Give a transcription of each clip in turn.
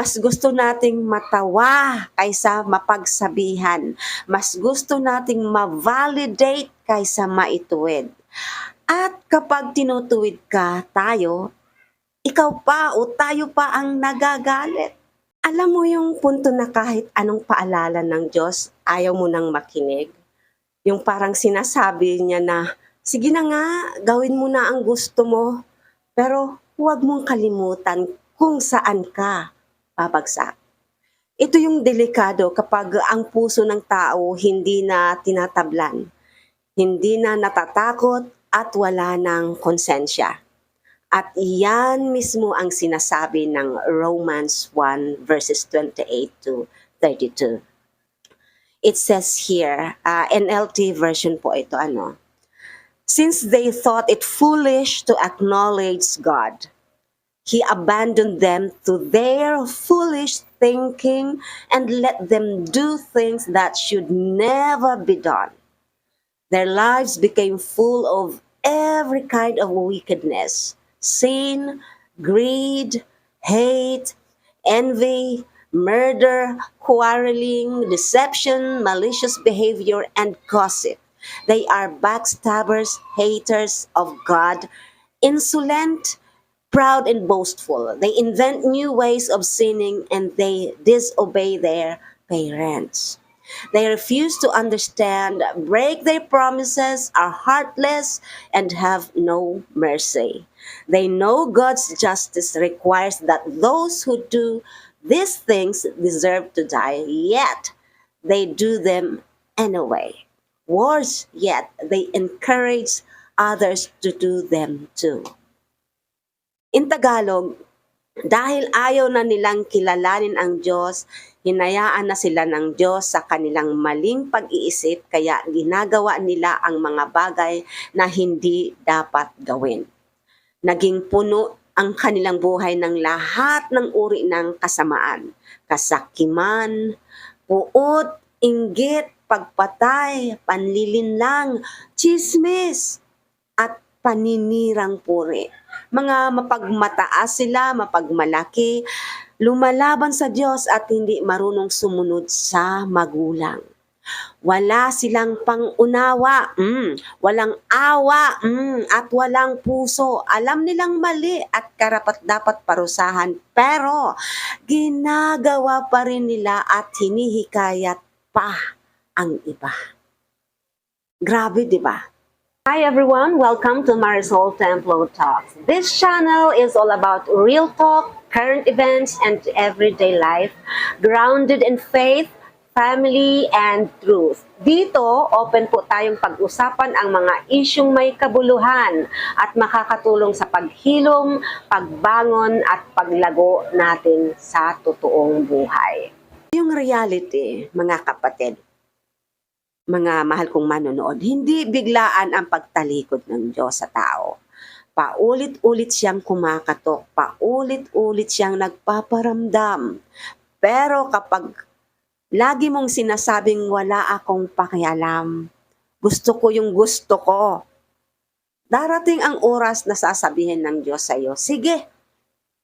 Mas gusto nating matawa kaysa mapagsabihan. Mas gusto nating ma-validate kaysa maituwid. At kapag tinutuwid ka, tayo, ikaw pa o tayo pa ang nagagalit. Alam mo yung punto na kahit anong paalala ng Diyos, ayaw mo nang makinig? Yung parang sinasabi niya na, sige na nga, gawin mo na ang gusto mo, pero huwag mong kalimutan kung saan ka babagsak. Ito yung delikado kapag ang puso ng tao hindi na tinatablan, hindi na natatakot at wala ng konsensya. At iyan mismo ang sinasabi ng Romans 1 verses 28 to 32. It says here, NLT version po ito, since they thought it foolish to acknowledge God, He abandoned them to their foolish thinking and let them do things that should never be done. Their lives became full of every kind of wickedness, sin, greed, hate, envy, murder, quarreling, deception, malicious behavior, and gossip. They are backstabbers, haters of God, insolent, proud, and boastful. They invent new ways of sinning and they disobey their parents. They refuse to understand, break their promises, are heartless, and have no mercy. They know God's justice requires that those who do these things deserve to die, yet they do them anyway. Worse yet, they encourage others to do them too. In Tagalog, dahil ayaw na nilang kilalanin ang Diyos, hinayaan na sila ng Diyos sa kanilang maling pag-iisip kaya ginagawa nila ang mga bagay na hindi dapat gawin. Naging puno ang kanilang buhay ng lahat ng uri ng kasamaan, kasakiman, puot, inggit, pagpatay, panlilinlang, chismis, at paninirang puri. Mga mapagmataas sila, mapagmalaki, lumalaban sa Diyos at hindi marunong sumunod sa magulang. Wala silang pangunawa, walang awa, at walang puso. Alam nilang mali at karapat-dapat parusahan, pero ginagawa pa rin nila at hinihikayat pa ang iba. Grabe, di ba? Hi everyone, welcome to Marisol Templo Talks. This channel is all about real talk, current events, and everyday life, grounded in faith, family, and truth. Dito, open po tayong pag-usapan ang mga isyung may kabuluhan at makakatulong sa paghilom, pagbangon, at paglago natin sa totoong buhay. Yung reality, mga kapatid, mga mahal kong manonood, hindi biglaan ang pagtalikod ng Diyos sa tao. Paulit-ulit siyang kumakatok, paulit-ulit siyang nagpaparamdam. Pero kapag lagi mong sinasabing wala akong pakialam, gusto ko yung gusto ko, darating ang oras na sasabihin ng Diyos sa iyo, sige,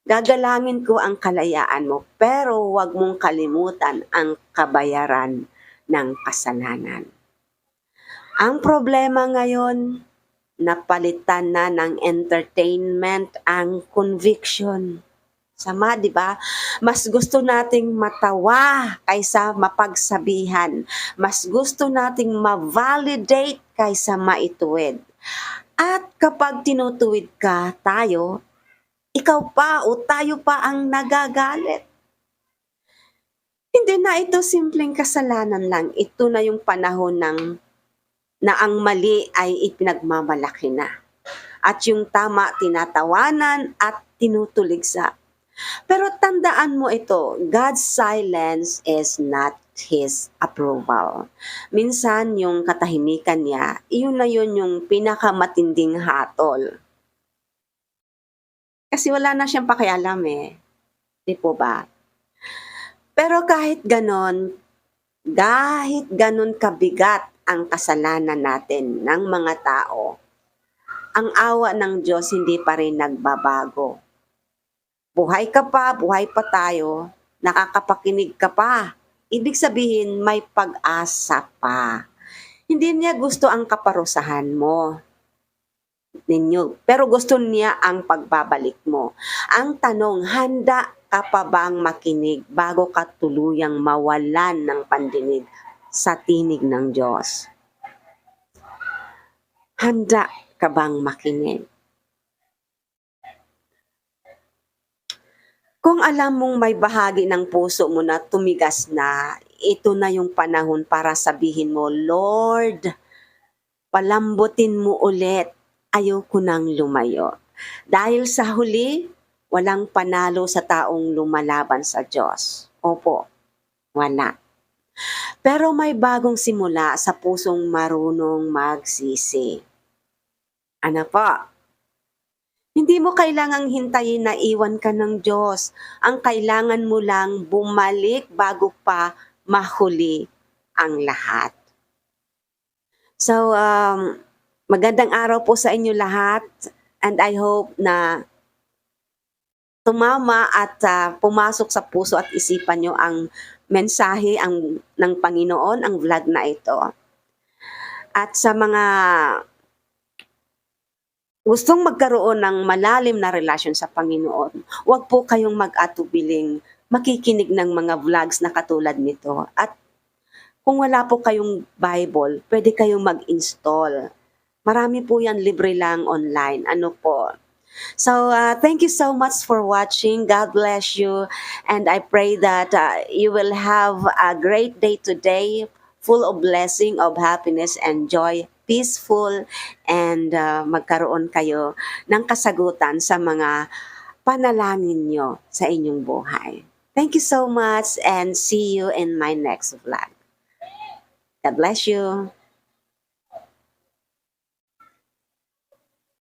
gagalangin ko ang kalayaan mo, pero huwag mong kalimutan ang kabayaran ng kasalanan. Ang problema ngayon, napalitan na ng entertainment ang conviction. Sama, di ba? Mas gusto nating matawa kaysa mapagsabihan. Mas gusto nating ma-validate kaysa maituwid. At kapag tinutuwid ka, tayo, ikaw pa o tayo pa ang nagagalit. Hindi na ito simpleng kasalanan lang. Ito na yung panahon na ang mali ay ipinagmamalaki na. At yung tama tinatawanan at tinutuligsa. Pero tandaan mo ito, God's silence is not His approval. Minsan yung katahimikan niya, iyon na yun yung pinakamatinding hatol. Kasi wala na siyang pakialam Di po ba? Pero kahit ganon kabigat ang kasalanan natin ng mga tao, ang awa ng Diyos hindi pa rin nagbabago. Buhay ka pa, buhay pa tayo, nakakapakinig ka pa. Ibig sabihin may pag-asa pa. Hindi niya gusto ang kaparusahan mo ninyo, pero gusto niya ang pagbabalik mo. Ang tanong, handa ka pa bang makinig bago ka tuluyang mawalan ng pandinig sa tinig ng Diyos? Handa ka bang makinig? Kung alam mong may bahagi ng puso mo na tumigas na, ito na yung panahon para sabihin mo, Lord, palambutin mo ulit, ayoko nang lumayo. Dahil sa huli, walang panalo sa taong lumalaban sa Diyos. Opo, wala. Pero may bagong simula sa pusong marunong magsisi. Ano po? Hindi mo kailangang hintayin na iwan ka ng Diyos. Ang kailangan mo lang bumalik bago pa mahuli ang lahat. So, magandang araw po sa inyo lahat, and I hope na tumama at pumasok sa puso at isipan nyo ang mensahe ng Panginoon, ang vlog na ito. At sa mga gustong magkaroon ng malalim na relasyon sa Panginoon, huwag po kayong mag-atubiling makikinig ng mga vlogs na katulad nito. At kung wala po kayong Bible, pwede kayong mag-install. Marami po yan, libre lang online. Ano po? So, thank you so much for watching. God bless you. And I pray that you will have a great day today, full of blessing, of happiness and joy, peaceful, and magkaroon kayo ng kasagutan sa mga panalangin nyo sa inyong buhay. Thank you so much and see you in my next vlog. God bless you.